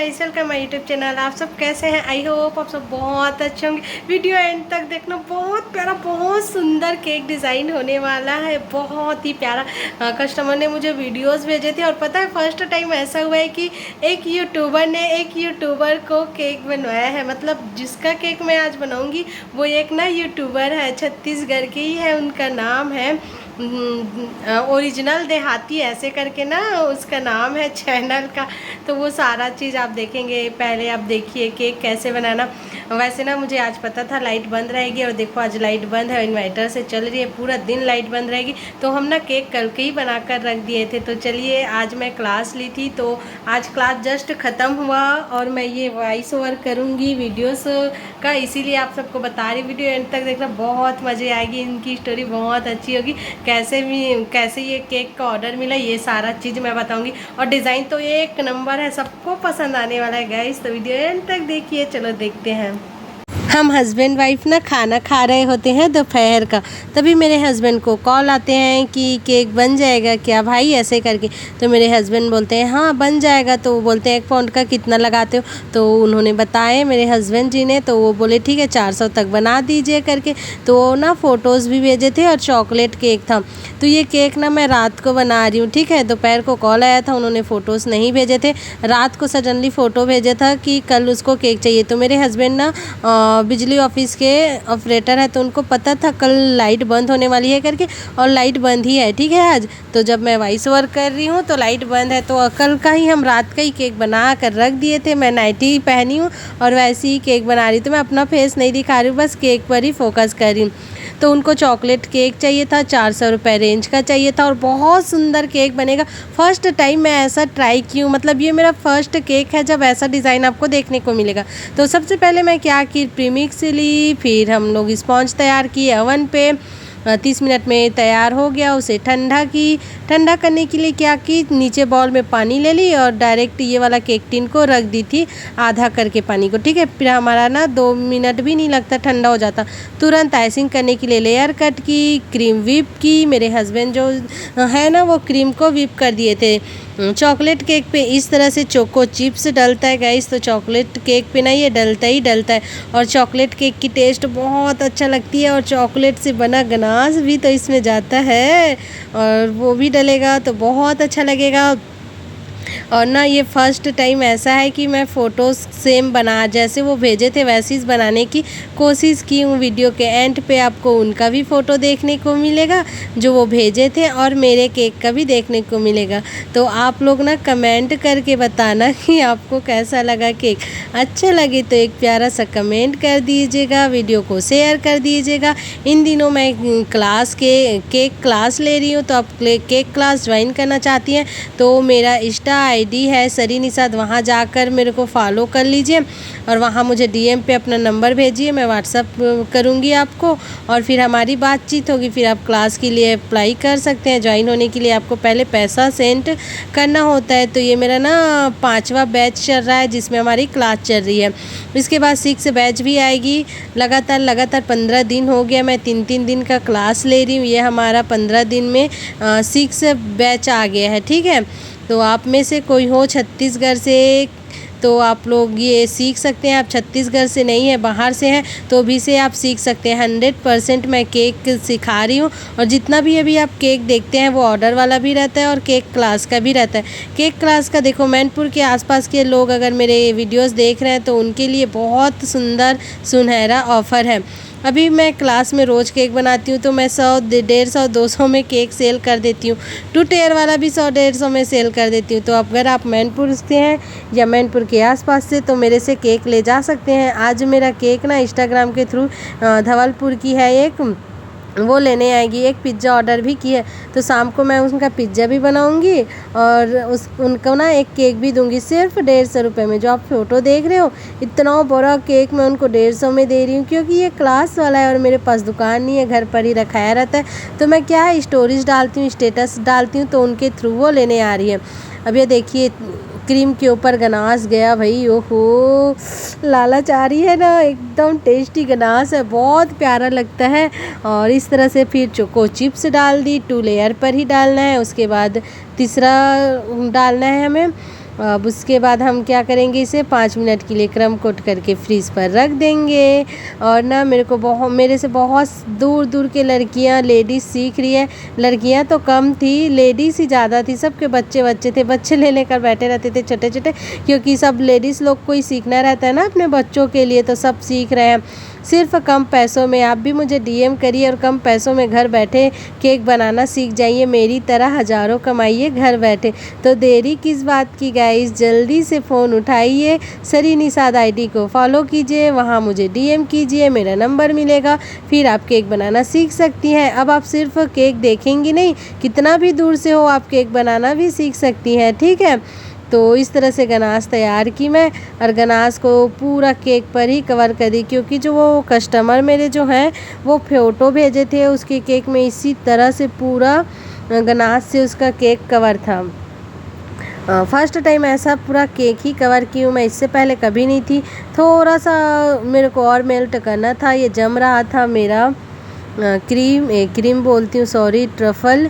Guys, welcome my YouTube channel. आप सब कैसे हैं? आई होप आप सब बहुत अच्छे होंगे। वीडियो एंड तक देखना, बहुत प्यारा बहुत सुंदर केक डिज़ाइन होने वाला है, बहुत ही प्यारा। कस्टमर ने मुझे वीडियोस भेजे थे और पता है फर्स्ट टाइम ऐसा हुआ है कि एक यूट्यूबर ने एक यूट्यूबर को केक बनवाया है। मतलब जिसका केक मैं आज बनाऊँगी वो एक ना यूट्यूबर है, छत्तीसगढ़ की ही है। उनका नाम है ओरिजिनल देहाती ऐसे करके ना उसका नाम है चैनल का। तो वो सारा चीज़ आप देखेंगे। पहले आप देखिए केक कैसे बनाना। वैसे ना मुझे आज पता था लाइट बंद रहेगी और देखो आज लाइट बंद है, इन्वर्टर से चल रही है, पूरा दिन लाइट बंद रहेगी। तो हम ना केक कल के ही बना कर रख दिए थे। तो चलिए, आज मैं क्लास ली थी तो आज क्लास जस्ट ख़त्म हुआ और मैं ये वॉइस ओवर करूँगी वीडियोस का, इसीलिए आप सबको बता रही। वीडियो एंड तक देखना, बहुत मज़े आएगी। इनकी स्टोरी बहुत अच्छी होगी। कैसे ये केक का ऑर्डर मिला ये सारा चीज़ मैं बताऊंगी। और डिज़ाइन तो एक नंबर है, सबको पसंद आने वाला है गाइस। तो वीडियो एंड तक देखिए। चलो देखते हैं। हम हस्बैंड वाइफ ना खाना खा रहे होते हैं दोपहर का, तभी मेरे हस्बैंड को कॉल आते हैं कि केक बन जाएगा क्या भाई, ऐसे करके। तो मेरे हस्बैंड बोलते हैं हाँ बन जाएगा। तो वो बोलते हैं 1 पाउंड का कितना लगाते हो। तो उन्होंने बताए मेरे हस्बैंड जी ने, तो वो बोले ठीक है 400 तक बना दीजिए करके। तो वो ना फ़ोटोज़ भी भेजे थे और चॉकलेट केक था। तो ये केक ना मैं रात को बना रही हूँ, ठीक है। दोपहर को कॉल आया था, उन्होंने फ़ोटोज़ नहीं भेजे थे। रात को सडनली फ़ोटो भेजा था कि कल उसको केक चाहिए। तो मेरे हस्बैंड ना बिजली ऑफिस के ऑपरेटर है, तो उनको पता था कल लाइट बंद होने वाली है करके, और लाइट बंद ही है, ठीक है आज। तो जब मैं वॉइस ओवर कर रही हूँ तो लाइट बंद है, तो कल का ही हम रात का ही केक बना कर रख दिए थे। मैं नाइटी पहनी हूँ और वैसे ही केक बना रही, तो मैं अपना फेस नहीं दिखा रही हूँ, बस केक पर ही फोकस कर रही हूँ। तो उनको चॉकलेट केक चाहिए था, 400 रुपये रेंज का चाहिए था और बहुत सुंदर केक बनेगा। फर्स्ट टाइम मैं ऐसा ट्राई की हूँ, मतलब ये मेरा फर्स्ट केक है जब ऐसा डिज़ाइन आपको देखने को मिलेगा। तो सबसे पहले मैं क्या की, प्रीमिक्स ली, फिर हम लोग स्पॉन्ज तैयार किए ओवन पे। 30 मिनट में तैयार हो गया। उसे ठंडा करने के लिए क्या की, नीचे बाउल में पानी ले ली और डायरेक्ट ये वाला केक टिन को रख दी थी आधा करके पानी को, ठीक है। फिर हमारा ना 2 मिनट भी नहीं लगता, ठंडा हो जाता। तुरंत आइसिंग करने के लिए लेयर कट की, क्रीम व्हिप की। मेरे हस्बैंड जो है ना वो क्रीम को व्हिप कर दिए थे। चॉकलेट केक पे इस तरह से चोको चिप्स डलता है गाइस, तो चॉकलेट केक पे ना ये डलता ही डलता है। और चॉकलेट केक की टेस्ट बहुत अच्छा लगती है और चॉकलेट से बना गनाश भी तो इसमें जाता है और वो भी डलेगा तो बहुत अच्छा लगेगा। और ना ये फर्स्ट टाइम ऐसा है कि मैं फ़ोटोज़ सेम बना जैसे वो भेजे थे वैसे ही बनाने की कोशिश की हूँ। वीडियो के एंड पे आपको उनका भी फ़ोटो देखने को मिलेगा जो वो भेजे थे और मेरे केक का भी देखने को मिलेगा। तो आप लोग ना कमेंट करके बताना कि आपको कैसा लगा केक। अच्छा लगे तो एक प्यारा सा कमेंट कर दीजिएगा, वीडियो को शेयर कर दीजिएगा। इन दिनों मैं केक क्लास ले रही हूँ, तो आप केक क्लास ज्वाइन करना चाहती हैं तो मेरा इंस्टा आईडी है सरी निषाद, वहाँ जाकर मेरे को फॉलो कर लीजिए और वहाँ मुझे डीएम पे अपना नंबर भेजिए, मैं व्हाट्सअप करूँगी आपको और फिर हमारी बातचीत होगी। फिर आप क्लास के लिए अप्लाई कर सकते हैं। ज्वाइन होने के लिए आपको पहले पैसा सेंड करना होता है। तो ये मेरा ना 5वां बैच चल रहा है जिसमें हमारी क्लास चल रही है। इसके बाद 6 बैच भी आएगी। लगातार 15 दिन हो गया मैं 3-3 दिन का क्लास ले रही हूँ। ये हमारा 15 दिन में 6 बैच आ गया है, ठीक है। तो आप में से कोई हो छत्तीसगढ़ से तो आप लोग ये सीख सकते हैं। आप छत्तीसगढ़ से नहीं है, बाहर से हैं तो भी से आप सीख सकते हैं। 100% मैं केक सिखा रही हूँ और जितना भी अभी आप केक देखते हैं वो ऑर्डर वाला भी रहता है और केक क्लास का भी रहता है। केक क्लास का देखो, मैनपुर के आसपास के लोग अगर मेरे वीडियोस देख रहे हैं तो उनके लिए बहुत सुंदर सुनहरा ऑफ़र है। अभी मैं क्लास में रोज़ केक बनाती हूँ तो मैं 100, 150, 200 में केक सेल कर देती हूँ। 2 टेयर वाला भी 100, 150 में सेल कर देती हूँ। तो अगर आप मैनपुर से हैं या मैनपुर के आसपास से तो मेरे से केक ले जा सकते हैं। आज मेरा केक ना इंस्टाग्राम के थ्रू धवलपुर की है एक, वो लेने आएगी। एक पिज़्ज़ा ऑर्डर भी की है तो शाम को मैं उनका पिज़्ज़ा भी बनाऊंगी और उनको ना एक केक भी दूंगी सिर्फ 150 रुपये में। जो आप फ़ोटो देख रहे हो इतना बड़ा केक मैं उनको 150 में दे रही हूँ क्योंकि ये क्लास वाला है और मेरे पास दुकान नहीं है, घर पर ही रखाया रहता है। तो मैं क्या है स्टोरीज डालती हूँ, स्टेटस डालती हूँ तो उनके थ्रू वो लेने आ रही है। अब ये देखिए क्रीम के ऊपर गनाश गया भाई, ओहो लालच आ रही है ना, एकदम टेस्टी गनाश है, बहुत प्यारा लगता है। और इस तरह से फिर चोको चिप्स डाल दी, 2 लेयर पर ही डालना है। उसके बाद तीसरा डालना है हमें अब उसके बाद हम क्या करेंगे, इसे 5 मिनट के लिए क्रम कोट करके फ्रीज़ पर रख देंगे। और ना मेरे से बहुत दूर दूर के लड़कियां लेडीज़ सीख रही है। लड़कियां तो कम थी, लेडीज़ ही ज़्यादा थी। सबके बच्चे थे, बच्चे ले लेकर बैठे रहते थे छोटे छोटे, क्योंकि सब लेडीज़ लोग को ही सीखना रहता है ना अपने बच्चों के लिए, तो सब सीख रहे हैं सिर्फ कम पैसों में। आप भी मुझे डीएम करिए और कम पैसों में घर बैठे केक बनाना सीख जाइए, मेरी तरह हज़ारों कमाइए घर बैठे। तो देरी किस बात की गाइस, जल्दी से फ़ोन उठाइए, सरी निषाद आईडी को फॉलो कीजिए, वहाँ मुझे डीएम कीजिए, मेरा नंबर मिलेगा, फिर आप केक बनाना सीख सकती हैं। अब आप सिर्फ केक देखेंगी नहीं, कितना भी दूर से हो आप केक बनाना भी सीख सकती हैं, ठीक है। तो इस तरह से गनाश तैयार की मैं, और गनाश को पूरा केक पर ही कवर कर दी, क्योंकि जो वो कस्टमर मेरे जो हैं वो फ़ोटो भेजे थे उसके केक में, इसी तरह से पूरा गनाश से उसका केक कवर था। फर्स्ट टाइम ऐसा पूरा केक ही कवर की हूँ मैं, इससे पहले कभी नहीं थी। थोड़ा सा मेरे को और मेल्ट करना था, ये जम रहा था मेरा क्रीम बोलती हूँ, सॉरी, ट्रफल।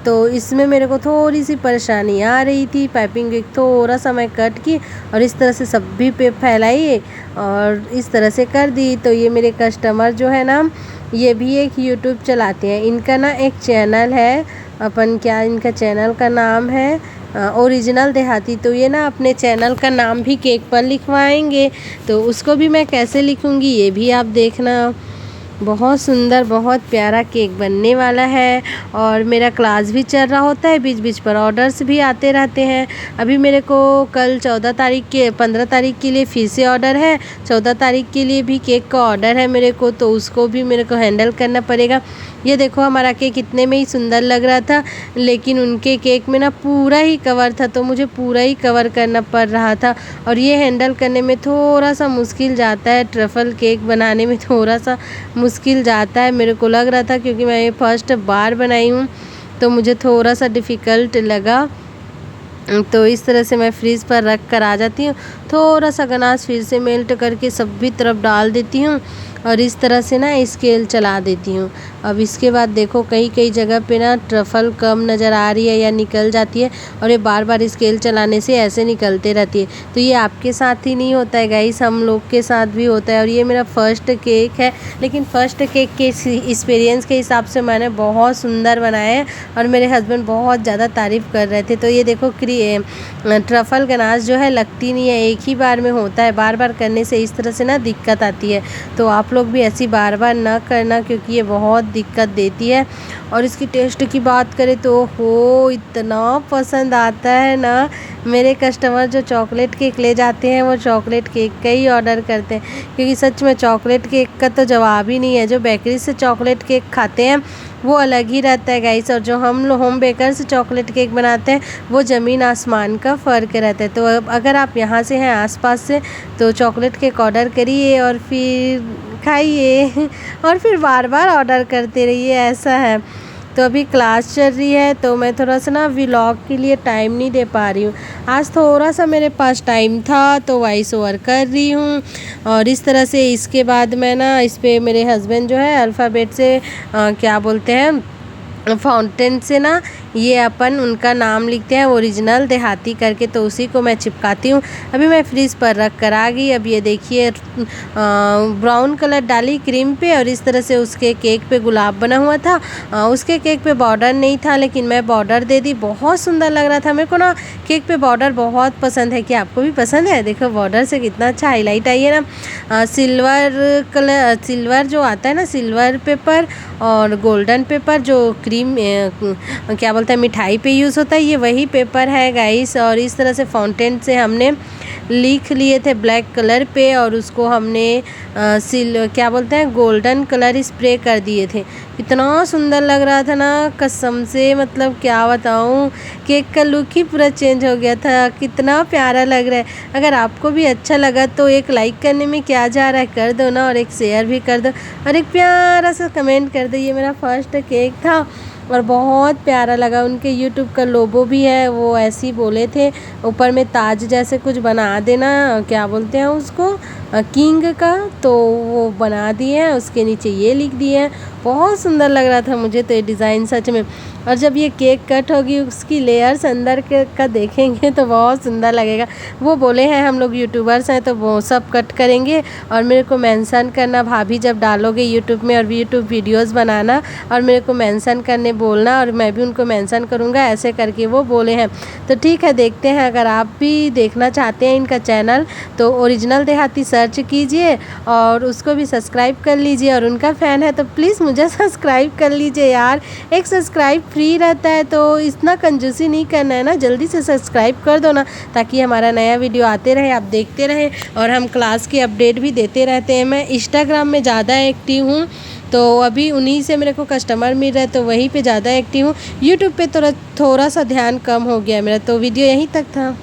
तो इसमें मेरे को थोड़ी सी परेशानी आ रही थी। पाइपिंग केक थोड़ा सा मैं कट की और इस तरह से सभी पे फैलाई और इस तरह से कर दी। तो ये मेरे कस्टमर जो है ना, ये भी एक यूट्यूब चलाते हैं, इनका ना एक चैनल है, इनका चैनल का नाम है ओरिजिनल देहाती। तो ये ना अपने चैनल का नाम भी केक पर लिखवाएंगे, तो उसको भी मैं कैसे लिखूँगी ये भी आप देखना। बहुत सुंदर, बहुत प्यारा केक बनने वाला है। और मेरा क्लास भी चल रहा होता है, बीच बीच पर ऑर्डर्स भी आते रहते हैं। अभी मेरे को कल 15 तारीख के लिए फिर से ऑर्डर है, 14 तारीख के लिए भी केक का ऑर्डर है मेरे को, तो उसको भी मेरे को हैंडल करना पड़ेगा। ये देखो हमारा केक इतने में ही सुंदर लग रहा था, लेकिन उनके केक में ना पूरा ही कवर था, तो मुझे पूरा ही कवर करना पड़ रहा था। और ये हैंडल करने में थोड़ा सा मुश्किल जाता है, ट्रफल केक बनाने में थोड़ा सा मुश्किल जाता है, मेरे को लग रहा था, क्योंकि मैं ये फर्स्ट बार बनाई हूँ तो मुझे थोड़ा सा डिफ़िकल्ट लगा। तो इस तरह से मैं फ्रीज़ पर रख कर आ जाती हूँ। थोड़ा सा गनाश फिर से मेल्ट करके सभी तरफ डाल देती हूँ और इस तरह से ना स्केल चला देती हूँ। अब इसके बाद देखो कई जगह पे ना ट्रफल कम नज़र आ रही है या निकल जाती है, और ये बार बार स्केल चलाने से ऐसे निकलते रहती है। तो ये आपके साथ ही नहीं होता है गाइस, हम लोग के साथ भी होता है। और ये मेरा फर्स्ट केक है, लेकिन फर्स्ट केक के एक्सपीरियंस के हिसाब से मैंने बहुत सुंदर बनाया है और मेरे हस्बैंड बहुत ज़्यादा तारीफ़ कर रहे थे। तो ये देखो ट्रफल गनाश जो है लगती नहीं है, एक ही बार में होता है, बार बार करने से इस तरह से ना दिक्कत आती है। तो आप लोग भी ऐसी बार बार ना करना, क्योंकि ये बहुत दिक्कत देती है। और इसकी टेस्ट की बात करें तो इतना पसंद आता है ना, मेरे कस्टमर जो चॉकलेट केक ले जाते हैं वो चॉकलेट केक का ही ऑर्डर करते हैं, क्योंकि सच में चॉकलेट केक का तो जवाब ही नहीं है। जो बेकरी से चॉकलेट केक खाते हैं वो अलग ही रहता है गाइस, और जो हम लोग होम बेकर से चॉकलेट केक बनाते हैं वो ज़मीन आसमान का फ़र्क रहता है। तो अगर आप यहाँ से हैं आसपास से, तो चॉकलेट केक ऑर्डर करिए और फिर खाइए और फिर बार बार ऑर्डर करते रहिए, ऐसा है। तो अभी क्लास चल रही है, तो मैं थोड़ा सा ना व्लॉग के लिए टाइम नहीं दे पा रही हूँ। आज थोड़ा सा मेरे पास टाइम था तो वॉइस ओवर कर रही हूँ। और इस तरह से इसके बाद मैं ना इस पर मेरे हस्बैंड जो है अल्फ़ाबेट से क्या बोलते हैं, फाउंटेन से ना ये अपन उनका नाम लिखते हैं ओरिजिनल देहाती करके, तो उसी को मैं चिपकाती हूँ। अभी मैं फ्रीज़ पर रख कर आ गई। अब ये देखिए ब्राउन कलर डाली क्रीम पे, और इस तरह से उसके केक पे गुलाब बना हुआ था। उसके केक पे बॉर्डर नहीं था, लेकिन मैं बॉर्डर दे दी, बहुत सुंदर लग रहा था। मेरे को ना केक पे बॉर्डर बहुत पसंद है, कि आपको भी पसंद है? देखो बॉर्डर से कितना अच्छा हाईलाइट आई है ना। सिल्वर जो आता है ना, सिल्वर पेपर और गोल्डन पेपर जो क्रीम क्या बोलते हैं मिठाई पे यूज़ होता है, ये वही पेपर है गाइस। और इस तरह से फाउंटेन से हमने लिख लिए थे ब्लैक कलर पे, और उसको हमने क्या बोलते हैं गोल्डन कलर स्प्रे कर दिए थे। इतना सुंदर लग रहा था ना, कसम से, मतलब क्या बताऊँ, केक का लुक ही पूरा चेंज हो गया था। कितना प्यारा लग रहा है। अगर आपको भी अच्छा लगा तो एक लाइक करने में क्या जा रहा है, कर दो ना, और एक शेयर भी कर दो, और एक प्यारा सा कमेंट कर दो। ये मेरा फर्स्ट केक था और बहुत प्यारा लगा। उनके यूट्यूब का लोगो भी है, वो ऐसे ही बोले थे ऊपर में ताज जैसे कुछ बना देना, क्या बोलते हैं उसको, किंग का, तो वो बना दिए हैं। उसके नीचे ये लिख दिए हैं। बहुत सुंदर लग रहा था मुझे तो ये डिज़ाइन सच में। और जब ये केक कट होगी उसकी लेयर्स अंदर के का देखेंगे तो बहुत सुंदर लगेगा। वो बोले हैं हम लोग यूट्यूबर्स हैं तो वो सब कट करेंगे और मेरे को मेंशन करना, भाभी जब डालोगे यूट्यूब में और यूट्यूब वीडियोस बनाना और मेरे को मेंशन करने बोलना और मैं भी उनको मेंशन करूँगा, ऐसे करके वो बोले हैं। तो ठीक है, देखते हैं। अगर आप भी देखना चाहते हैं इनका चैनल तो ओरिजिनल देहाती सर्च कीजिए और उसको भी सब्सक्राइब कर लीजिए, और उनका फ़ैन है तो प्लीज़ मुझे सब्सक्राइब कर लीजिए यार। एक सब्सक्राइब फ्री रहता है तो इतना कंजूसी नहीं करना है ना, जल्दी से सब्सक्राइब कर दो ना, ताकि हमारा नया वीडियो आते रहे, आप देखते रहें और हम क्लास की अपडेट भी देते रहते हैं। मैं इंस्टाग्राम में ज़्यादा एक्टिव हूँ तो अभी उन्हीं से मेरे को कस्टमर मिल रहा है तो वहीं पे ज़्यादा एक्टिव हूँ। यूट्यूब पे थोड़ा सा ध्यान कम हो गया मेरा। तो वीडियो यहीं तक था।